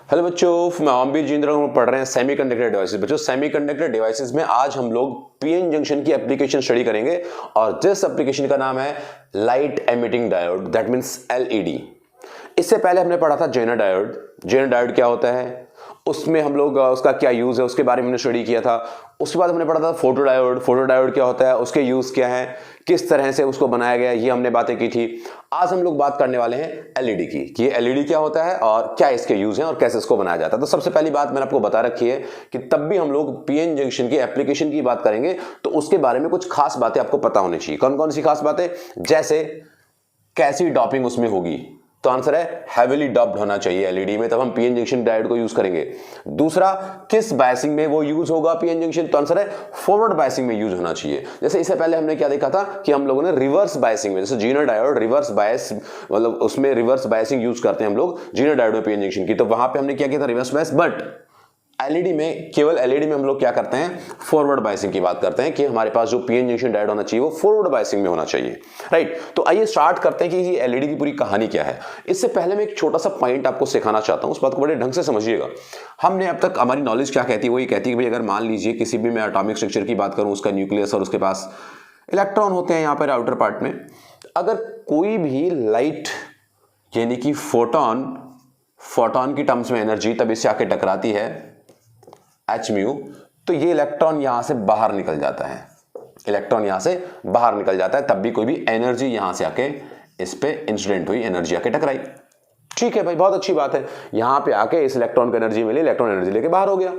Hello बच्चों, मैं आमबीर जिंद्रा हूं। पढ़ रहे हैं सेमीकंडक्टर डिवाइसेस। बच्चों, सेमीकंडक्टर डिवाइसेस में आज हम लोग पीएन जंक्शन की एप्लीकेशन स्टडी करेंगे और जिस एप्लीकेशन का नाम है light emitting diode, that means LED. इससे पहले हमने पढ़ा था जेनर डायोड। जेनर डायोड क्या होता है, उसमें हम लोग उसका क्या यूज है उसके बारे में हमने स्टडी किया था। उसके बाद हमने पढ़ा था फोटो डायोड। फोटो डायोड क्या होता है, उसके यूज क्या है, किस तरह से उसको बनाया गया, ये हमने बातें की थी। आज हम लोग बात करने वाले हैं एलईडी की कि ये एलईडी क्या होता है और क्या इसके यूज हैं और कैसे इसको बनाया जाता है। तो सबसे पहली बात मैंने आपको बता रखी है कि तब भी हम लोग पीएन जंक्शन की एप्लीकेशन की बात करेंगे तो उसके बारे में कुछ खास बातें आपको पता होनी चाहिए। कौन कौन सी खास बातें, जैसे कैसी डॉपिंग उसमें होगी, तो आंसर है हैवीली डॉप्ड होना चाहिए एलईडी में, तब हम पीएन जंक्शन डायोड को यूज करेंगे। दूसरा, किस बायसिंग में वो यूज होगा पीएन जंक्शन, तो आंसर है फॉरवर्ड बायसिंग में यूज होना चाहिए। जैसे इससे पहले हमने क्या देखा था कि हम लोगों ने रिवर्स बायसिंग में, जैसे जेनर डायोड रिवर्स बायस, मतलब उसमें रिवर्स बायसिंग यूज करते हैं हम लोग जेनर डायोड में पीएन जंक्शन की, तो वहां पे हमने क्या किया था रिवर्स बायस। बट एलईडी में, केवल एलईडी में हम लोग क्या करते हैं, फॉरवर्ड बायसिंग की बात करते हैं कि हमारे पास जो पीएन जंक्शन डायोड होना चाहिए वो फॉरवर्ड बायसिंग में होना चाहिए, राइट। तो आइए स्टार्ट करते हैं कि ये एलईडी की पूरी कहानी क्या है। इससे पहले मैं एक छोटा सा पॉइंट आपको सिखाना चाहता हूं, उस बात को बड़े ढंग से समझिएगा। हमने अब तक, हमारी नॉलेज क्या कहती है, वो ये कहती है कि भाई अगर मान लीजिए किसी भी मैं एटॉमिक स्ट्रक्चर की बात करूं, उसका न्यूक्लियस और उसके पास इलेक्ट्रॉन होते हैं यहाँ पर आउटर पार्ट में, अगर कोई भी लाइट यानी कि फोटोन की टर्म्स में एनर्जी तब इससे आके टकराती है एच म्यू, तो ये इलेक्ट्रॉन यहां से बाहर निकल जाता है। इलेक्ट्रॉन यहां से बाहर निकल जाता है, तब भी कोई भी एनर्जी यहां से आके इस पे इंसिडेंट हुई, एनर्जी आके टकराई। ठीक है भाई, बहुत अच्छी बात है। यहां पे आके इस इलेक्ट्रॉन को एनर्जी मिली, इलेक्ट्रॉन एनर्जी लेके बाहर हो गया।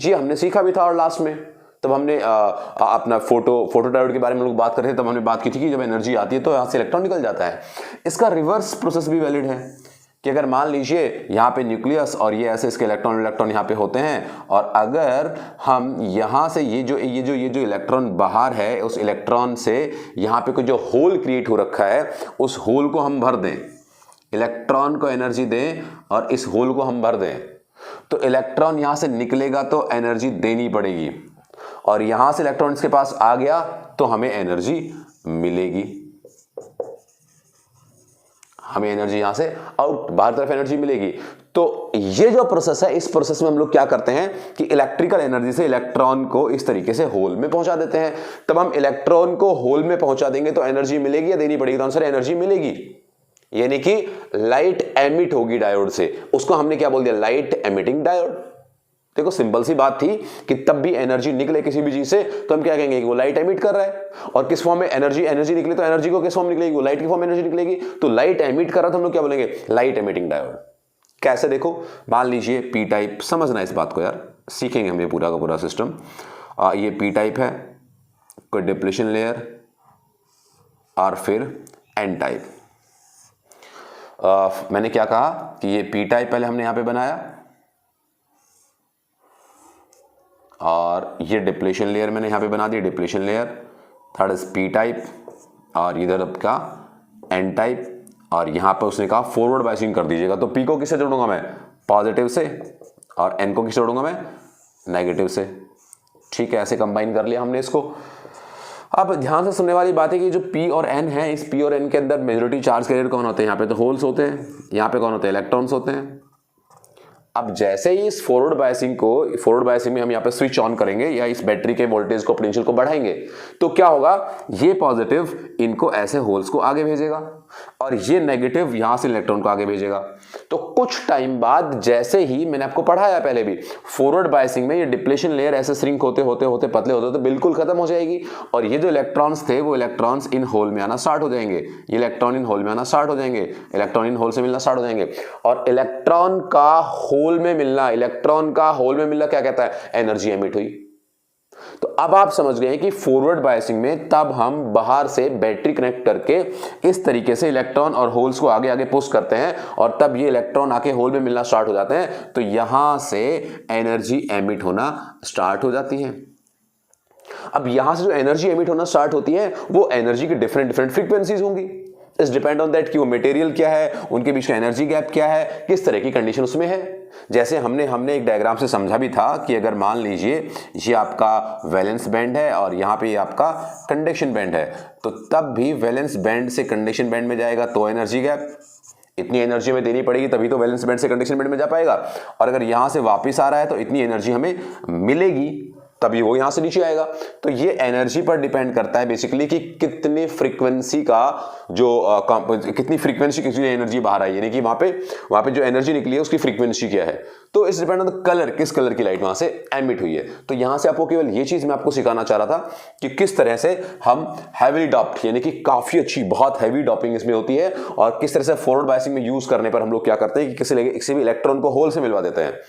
ये हमने सीखा भी था और लास्ट में तब हमने अपना फोटो डायोड के बारे में लोग बात कर रहे थे, तब हमने बात की थी कि जब एनर्जी आती है तो यहां से इलेक्ट्रॉन निकल जाता है। इसका रिवर्स प्रोसेस भी वैलिड है कि अगर मान लीजिए यहाँ पे न्यूक्लियस और ये ऐसे इसके इलेक्ट्रॉन यहाँ पे होते हैं, और अगर हम यहाँ से ये जो इलेक्ट्रॉन बाहर है, उस इलेक्ट्रॉन से यहाँ पे कोई जो होल क्रिएट हो रखा है, उस होल को हम भर दें, इलेक्ट्रॉन को एनर्जी दें और इस होल को हम भर दें, तो इलेक्ट्रॉन यहाँ से निकलेगा तो एनर्जी देनी पड़ेगी, और यहाँ से इलेक्ट्रॉन इसके पास आ गया तो हमें एनर्जी मिलेगी। हमें एनर्जी यहां से आउट, बाहर तरफ एनर्जी मिलेगी। तो ये जो प्रोसेस है, इस प्रोसेस में हम लोग क्या करते हैं कि इलेक्ट्रिकल एनर्जी से इलेक्ट्रॉन को इस तरीके से होल में पहुंचा देते हैं। तब हम इलेक्ट्रॉन को होल में पहुंचा देंगे तो एनर्जी मिलेगी या देनी पड़ेगी, तो आंसर एनर्जी मिलेगी, यानी कि लाइट एमिट होगी डायोड से। उसको हमने क्या बोल दिया, लाइट एमिटिंग डायोड। देखो सिंपल सी बात थी कि तब भी एनर्जी निकले किसी भी चीज से तो हम क्या कहेंगे कि वो लाइट एमिट कर रहा है, और किस फॉर्म में एनर्जी निकले तो एनर्जी को किस फॉर्म निकलेगी, वो लाइट की फॉर्म में एनर्जी निकलेगी। तो लाइट एमिट कर रहा था, हम लोग क्या बोलेंगे, लाइट एमिटिंग डायोड। कैसे, देखो मान लीजिए पी टाइप, समझना इस बात को यार, सीखेंगे हम ये पूरा का पूरा सिस्टम। ये पी टाइप है, कोई डिप्लीशन लेयर, और फिर एन टाइप। मैंने क्या कहा कि ये पी टाइप पहले हमने यहां पे बनाया, और ये डिप्लीशन लेयर मैंने यहां पे बना दी, depletion layer. Third is P type, और इधर आपका एन टाइप, और यहां पर उसने कहा फॉरवर्ड बायसिंग कर दीजिएगा। तो पी को किससे जोड़ूंगा मैं, पॉजिटिव से, और एन को किससे जोड़ूंगा मैं, नेगेटिव से। ठीक है, ऐसे कंबाइन कर लिया हमने इसको। अब ध्यान से सुनने वाली बात है कि जो पी और एन है, इस पी और एन के अंदर मेजॉरिटी चार्ज कैरियर कौन होते हैं, यहाँ पे तो होल्स होते हैं, यहाँ पे कौन होते हैं, इलेक्ट्रॉन्स होते हैं। अब जैसे ही इस फॉरवर्ड बायसिंग में हम यहाँ पे स्विच ऑन करेंगे या इस बैटरी के वोल्टेज को, पोटेंशियल को बढ़ाएंगे, तो क्या होगा, ये पॉजिटिव इनको ऐसे होल्स को आगे भेजेगा और ये नेगेटिव यहां से इलेक्ट्रॉन को आगे भेजेगा। तो कुछ टाइम बाद, जैसे ही मैंने आपको पढ़ाया पहले भी, फॉरवर्ड बायसिंग में ये डिप्लीशन लेयर ऐसे श्रिंक होते होते पतले होते बिल्कुल खत्म हो जाएगी, और ये जो इलेक्ट्रॉन्स थे वो इलेक्ट्रॉन्स इन होल में आना स्टार्ट हो जाएंगे। ये इलेक्ट्रॉन इन होल में आना स्टार्ट हो जाएंगे, इलेक्ट्रॉन इन होल से मिलना स्टार्ट हो जाएंगे, और इलेक्ट्रॉन का होल में मिलना क्या कहता है, एनर्जी एमिट हुई। तो अब आप समझ गए कि फॉरवर्ड बायसिंग में तब हम बाहर से बैटरी कनेक्ट करके इस तरीके से इलेक्ट्रॉन और होल्स को आगे आगे पुश करते हैं, और तब ये इलेक्ट्रॉन आके होल में मिलना स्टार्ट हो जाते हैं, तो यहां से एनर्जी एमिट होना स्टार्ट हो जाती है। अब यहां से जो एनर्जी एमिट होना स्टार्ट होती है, वो एनर्जी की डिफरेंट फ्रीक्वेंसीज होंगी। इट्स डिपेंड ऑन दैट कि वो मटेरियल क्या है, उनके बीच का एनर्जी गैप क्या है, किस तरह की कंडीशन उसमें है। जैसे हमने एक डायग्राम से समझा भी था कि अगर मान लीजिए ये आपका वैलेंस बैंड है और यहाँ पे ये आपका कंडक्शन बैंड है, तो तब भी वैलेंस बैंड से कंडक्शन बैंड में जाएगा तो एनर्जी गैप, इतनी एनर्जी हमें देनी पड़ेगी तभी तो वैलेंस बैंड से कंडक्शन बैंड में जा पाएगा, और अगर यहां से वापस आ रहा है तो इतनी एनर्जी हमें मिलेगी तभी वो यहां से नीचे आएगा। तो ये एनर्जी पर डिपेंड करता है बेसिकली कि कितनी फ्रीक्वेंसी का कितनी फ्रीक्वेंसी कितनी एनर्जी बाहर आई, यानी कि वहां पे जो एनर्जी निकली है उसकी फ्रीक्वेंसी क्या है। तो इस डिपेंड ऑन द कलर, किस कलर की लाइट वहां से एमिट हुई है। तो यहां से आपको केवल ये चीज मैं आपको सिखाना चाह रहा था कि किस तरह से हम हैवीली डॉप्ड, यानी कि काफी अच्छी बहुत हैवी डॉपिंग इसमें होती है, और किस तरह से फॉरवर्ड बायसिंग में यूज करने पर हम लोग क्या करते हैं कि किसी भी इलेक्ट्रॉन को होल से मिलवा देते हैं,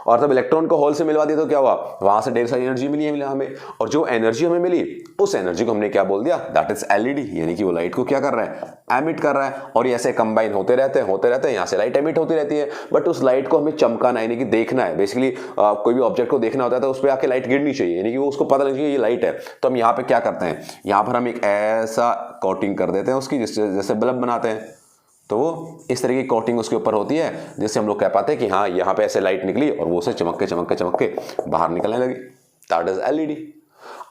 और तब इलेक्ट्रॉन को होल से मिलवा दिया तो क्या हुआ, वहां से ढेर सारी एनर्जी मिली हमें, और जो एनर्जी हमें मिली उस एनर्जी को हमने क्या बोल दिया, दैट इज एलईडी, यानी कि वो लाइट को क्या कर रहा है, एमिट कर रहा है। और ये ऐसे कंबाइन होते रहते हैं, यहां से लाइट एमिट होती रहती है, बट उस लाइट को हमें चमकाना यानी कि देखना है। बेसिकली कोई भी ऑब्जेक्ट को देखना होता है तो उस पर आके लाइट गिरनी चाहिए, यानी कि वो उसको पता लगे ये लाइट है। तो हम यहाँ पे क्या करते हैं, यहाँ पर हम एक ऐसा कोटिंग कर देते हैं उसकी, जैसे बल्ब बनाते हैं, तो वो इस तरह की कोटिंग उसके ऊपर होती है जिससे हम लोग कह पाते हैं कि हाँ यहाँ पे ऐसे लाइट निकली और वो से चमक के बाहर निकलने लगी। That is LED.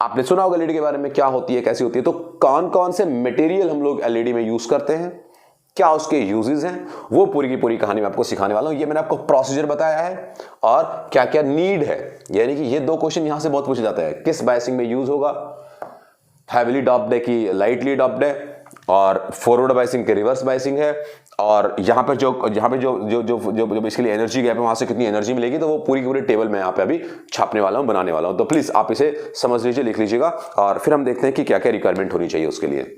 आपने सुना होगा एलईडी के बारे में, क्या होती है, कैसी होती है। तो कौन कौन से मटेरियल हम लोग एलईडी में यूज करते हैं, क्या उसके यूजेस हैं, वो पूरी की पूरी कहानी मैं आपको सिखाने वाला हूं। ये मैंने आपको प्रोसीजर बताया है और क्या क्या नीड है, यानी कि ये दो क्वेश्चन यहां से बहुत पूछे जाते हैं, किस बायसिंग में यूज होगा, हैवीली डॉप्ड है कि लाइटली डॉप्ड है, और फॉरवर्ड बायसिंग के रिवर्स बायसिंग है, और यहाँ पे जो बेसिकली एनर्जी गैप है वहां से कितनी एनर्जी मिलेगी। तो वो पूरी की पूरी टेबल मैं यहाँ पे अभी छापने वाला हूँ, बनाने वाला हूँ। तो प्लीज आप इसे समझ लीजिए, लिख लीजिएगा, और फिर हम देखते हैं कि क्या क्या रिक्वायरमेंट होनी चाहिए उसके लिए।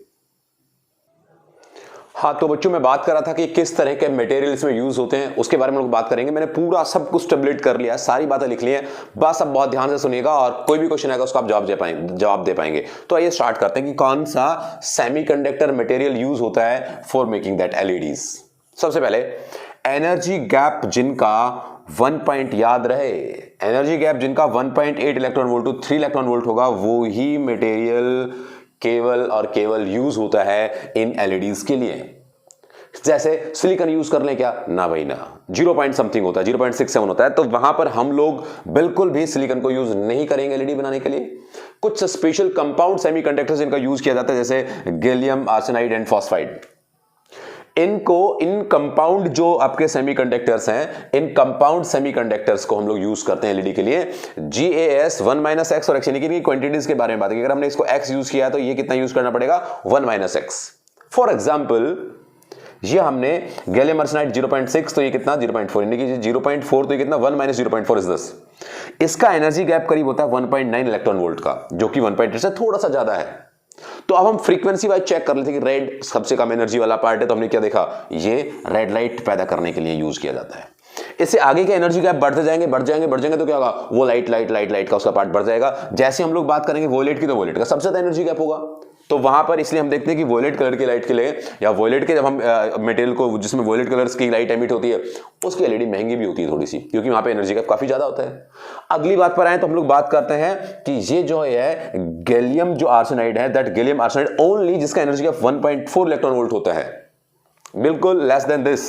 हाँ, तो बच्चों मैं बात कर रहा था कि किस तरह के मटेरियल्स में यूज होते हैं, उसके बारे में लोग बात करेंगे। मैंने पूरा सब कुछ टेबलेट कर लिया है, सारी बातें लिख ली हैं, बस अब बहुत ध्यान से सुनिएगा और कोई भी क्वेश्चन आएगा उसका आप जवाब दे पाएंगे। तो आइए स्टार्ट करते हैं कि कौन सा सेमीकंडक्टर मटेरियल यूज होता है फॉर मेकिंग दैट एलईडीज। सबसे पहले एनर्जी गैप जिनका 1 पॉइंट याद रहे, एनर्जी गैप जिनका 1.8 electron volt to 3 electron volt होगा, वो ही मटेरियल केवल और केवल यूज होता है इन एलईडीज के लिए। जैसे सिलिकॉन यूज कर लें क्या, ना भाई ना, 0 पॉइंट समथिंग होता है, 0.67 होता है, तो वहां पर हम लोग बिल्कुल भी सिलिकॉन को यूज नहीं करेंगे एलईडी बनाने के लिए। कुछ स्पेशल कंपाउंड सेमीकंडक्टर्स इनका यूज किया जाता है, जैसे gallium arsenide and phosphide. In compound जो आपके सेमीकंडक्टर्स हैं, इन कंपाउंड सेमीकंडक्टर्स को हम लोग यूज करते हैं एलईडी के लिए। GaS 1 - x और x, यानी कि इनकी क्वांटिटीज के बारे में बात है। अगर हमने इसको x यूज किया तो ये कितना यूज करना पड़ेगा, 1 - x। फॉर एग्जाम्पल ये हमने गैलियम आर्सेनाइड 0.6, तो ये कितना 0.4, यानी कि 0.4 तो ये कितना 1 - 0.4 इज दिस। इसका एनर्जी गैप करीब होता है 1.9 इलेक्ट्रॉन वोल्ट का, जो कि 1.8 से थोड़ा सा ज्यादा है। तो अब हम फ्रीक्वेंसी वाइज चेक कर लेते हैं कि रेड सबसे कम एनर्जी वाला पार्ट है, तो हमने क्या देखा, ये रेड लाइट पैदा करने के लिए यूज किया जाता है। इससे आगे के एनर्जी गैप बढ़ते जाएंगे तो क्या होगा, वो लाइट का उसका पार्ट बढ़ जाएगा। जैसे हम लोग बात करेंगे वोलेट की, तो वोलेट का सबसे ज्यादा एनर्जी गैप होगा। तो वहां पर इसलिए हम देखते हैं कि वोलेट कलर की लाइट के लिए, या वोलेट के जब हम मटेरियल को जिसमें वोलेट कलर्स की लाइट एमिट होती है, उसकी एलईडी महंगी भी होती है थोड़ी सी, क्योंकि वहां पे एनर्जी गैप काफी ज्यादा होता है। अगली बात पर आए तो हम लोग बात करते हैं कि ये जो है गैलियम जो आर्सेनाइड है, दैट गैलियम आर्सेनाइड ओनली, जिसका एनर्जी गैप 1.4 इलेक्ट्रॉन वोल्ट होता है, बिल्कुल लेस देन दिस।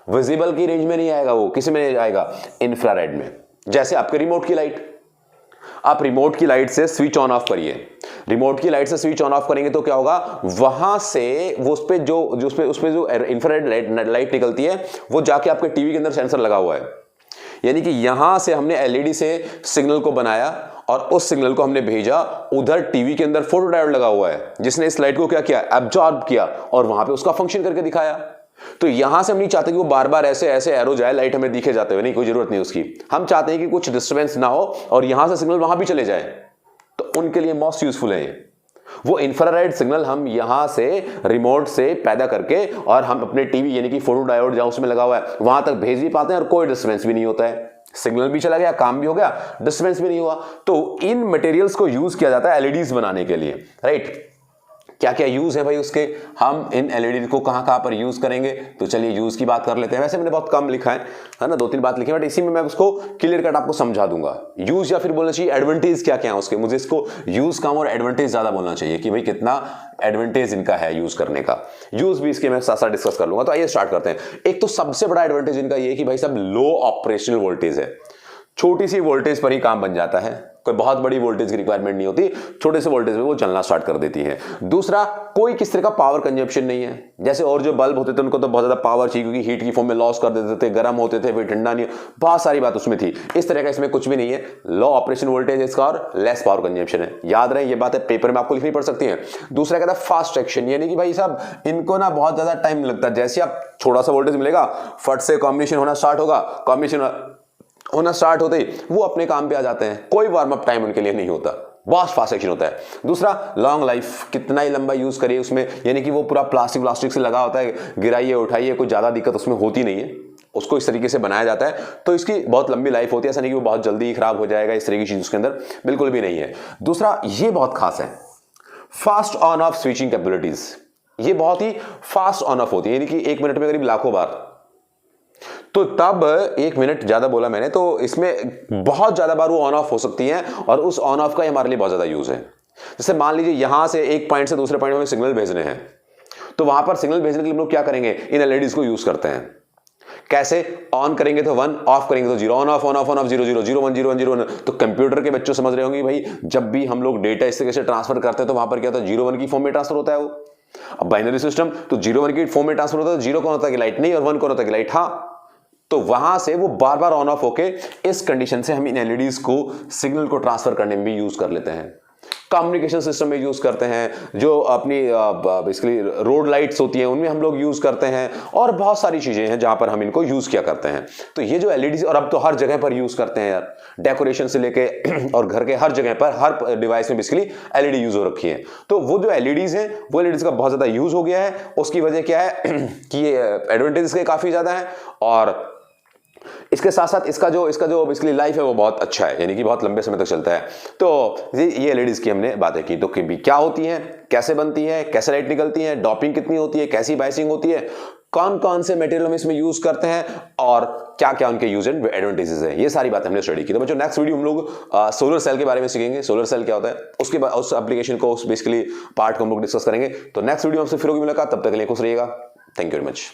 विजिबल की रेंज में नहीं आएगा, वो किसी में आएगा, इंफ्रारेड में। जैसे आपके रिमोट की लाइट, आप रिमोट की लाइट से स्विच ऑन ऑफ करिए, रिमोट की लाइट से स्विच ऑन ऑफ करेंगे तो क्या होगा, वहां से वो उस पे जो इंफ्रारेड लाइट निकलती है, वो जाके आपके टीवी के अंदर सेंसर लगा हुआ है। यानी कि यहां से हमने एलईडी से सिग्नल को बनाया और उस सिग्नल को हमने भेजा, उधर टीवी के अंदर फोटोडायोड लगा हुआ है, जिसने इस लाइट को क्या किया, एब्जॉर्ब किया और वहां पे उसका फंक्शन करके दिखाया। तो यहां से हम नहीं चाहते कि वो बार बार ऐसे एरो जाए, लाइट हमें दिखे जाते हुए, नहीं, कोई जरूरत नहीं उसकी। हम चाहते हैं कि कुछ डिस्टर्बेंस ना हो और यहां से सिग्नल वहां भी चले जाए, तो उनके लिए मोस्ट यूजफुल है वो इंफ्रारेड सिग्नल। हम यहां से रिमोट से पैदा करके और हम अपने टीवी यानी कि फोटोडायोड जहां उसमें लगा हुआ है वहां तक भेज भी पाते हैं, और कोई डिस्टर्बेंस भी नहीं होता है, सिग्नल भी चला गया, काम भी हो गया, डिस्टर्बेंस भी नहीं हुआ। तो इन मटेरियल्स को यूज किया जाता है एलईडीज बनाने के लिए, राइट। क्या क्या यूज है भाई उसके, हम इन एलईडी को कहां कहां पर यूज करेंगे, तो चलिए यूज की बात कर लेते हैं। वैसे मैंने बहुत कम लिखा है ना, 2-3 बात लिखी है, बट इसी में मैं उसको क्लियर कट आपको समझा दूंगा। यूज या फिर बोलना चाहिए एडवांटेज क्या क्या है उसके, मुझे इसको यूज कम और एडवांटेज ज्यादा बोलना चाहिए कि भाई कितना एडवांटेज इनका है यूज करने का। यूज भी इसके मैं साथ साथ डिस्कस कर लूंगा। तो आइए स्टार्ट करते हैं। एक तो सबसे बड़ा एडवांटेज इनका ये कि भाई साहब लो ऑपरेशनल वोल्टेज है, छोटी सी वोल्टेज पर ही काम बन जाता है, कोई बहुत बड़ी वोल्टेज की रिक्वायरमेंट नहीं होती, छोटे से वोल्टेज में वो चलना स्टार्ट कर देती है। दूसरा, कोई किस तरह का पावर कंजप्शन नहीं है, जैसे और जो बल्ब होते थे उनको तो बहुत ज्यादा पावर चाहिए क्योंकि हीट की फॉर्म में लॉस कर देते थे, गर्म होते थे, फिर ठंडा नहीं, बहुत सारी बात उसमें थी। इस तरह का इसमें कुछ भी नहीं है, लो ऑपरेशन वोल्टेज इसका और लेस पावर कंजप्शन है। याद रहे ये बात है, पेपर में आपको लिखनी पड़ सकती है। दूसरा कहता है फास्ट एक्शन, यानी कि भाई साहब इनको ना बहुत ज्यादा टाइम लगता है, जैसे आप थोड़ा सा वोल्टेज मिलेगा फट से कॉम्बिनेशन होना स्टार्ट होगा, कॉम्बिनेशन होना स्टार्ट होते ही वो अपने काम पे आ जाते हैं, कोई वार्म अप टाइम उनके लिए नहीं होता, बहुत फास्ट एक्शन होता है। दूसरा, लॉन्ग लाइफ, कितना ही लंबा यूज करिए उसमें, यानी कि वो पूरा प्लास्टिक से लगा होता है, गिराइए उठाइए कोई ज्यादा दिक्कत उसमें होती नहीं है, उसको इस तरीके से बनाया जाता है तो इसकी बहुत लंबी लाइफ होती है, ऐसा नहीं कि वो बहुत जल्दी ही खराब हो जाएगा, इस तरह की चीज उसके अंदर बिल्कुल भी नहीं है। दूसरा, ये बहुत खास है, fast on off switching capabilities, ये बहुत ही फास्ट ऑन ऑफ होती है, यानी कि 1 मिनट में करीब लाखों बार, तो तब 1 मिनट ज्यादा बोला मैंने, तो इसमें बहुत ज्यादा बार वो ऑन ऑफ हो सकती है और उस ऑन ऑफ का हमारे लिए बहुत ज्यादा यूज है। जैसे मान लीजिए यहां से एक पॉइंट से दूसरे पॉइंट में सिग्नल भेजने हैं, तो वहां पर सिग्नल भेजने के लिए हम लोग क्या करेंगे, इन एलईडीज को यूज करते हैं। कैसे, ऑन करेंगे तो 1, ऑफ करेंगे तो 0, ऑन ऑफ 0 0 0 1 0 1 0 1। तो कंप्यूटर के बच्चों समझ रहे होंगे भाई, जब भी हम लोग डेटा इस तरीके से ट्रांसफर करते हैं तो वहां पर क्या होता है, 0 1 की फॉर्म में ट्रांसफर होता है वो। अब बाइनरी सिस्टम तो 0 1 की फॉर्म में ट्रांसफर होता है, 0 कौन होता है कि लाइट नहीं, और 1 कौन होता है कि लाइट, हाँ। तो वहां से वो बार बार ऑन ऑफ होके इस कंडीशन से हम इन एलईडीज को सिग्नल को ट्रांसफर करने में भी यूज कर लेते हैं, कम्युनिकेशन सिस्टम में यूज करते हैं, जो अपनी बेसिकली रोड लाइट्स होती हैं उनमें हम लोग यूज करते हैं, और बहुत सारी चीजें हैं जहां पर हम इनको यूज किया करते हैं। तो ये जो एलईडीज, और अब तो हर जगह पर यूज करते हैं यार, डेकोरेशन से लेके और घर के हर जगह पर हर डिवाइस में बेसिकली एलईडी यूज हो रखी है। तो वो जो एलईडीज हैं वो एलईडीज का बहुत ज्यादा यूज हो गया है। उसकी वजह क्या है कि ये एडवांटेजेस के काफी ज्यादा है, और इसके साथ साथ इसका जो बेसिकली लाइफ है वो बहुत अच्छा है, यानी कि बहुत लंबे समय तक चलता है। तो ये एलईडीज की हमने बातें की, तो क्या होती है, कैसे बनती है, कैसे लाइट निकलती है, डॉपिंग कितनी होती है, कैसी बाइसिंग होती है, कौन कौन से मटेरियल हम इसमें यूज करते हैं, और क्या क्या उनके यूज एंड एडवांटेजेस है, ये सारी बातें हमने स्टडी की। तो बच्चों नेक्स्ट वीडियो हम लोग सोलर सेल के बारे में सीखेंगे, सोलर सेल क्या होता है, उसके बाद उस एप्लीकेशन को, उस बेसिकली पार्ट को हम लोग डिस्कस करेंगे। तो नेक्स्ट वीडियो हमसे फिर होगी मुलाकात, तब तक के लिए खुश रहिएगा। Thank you very much.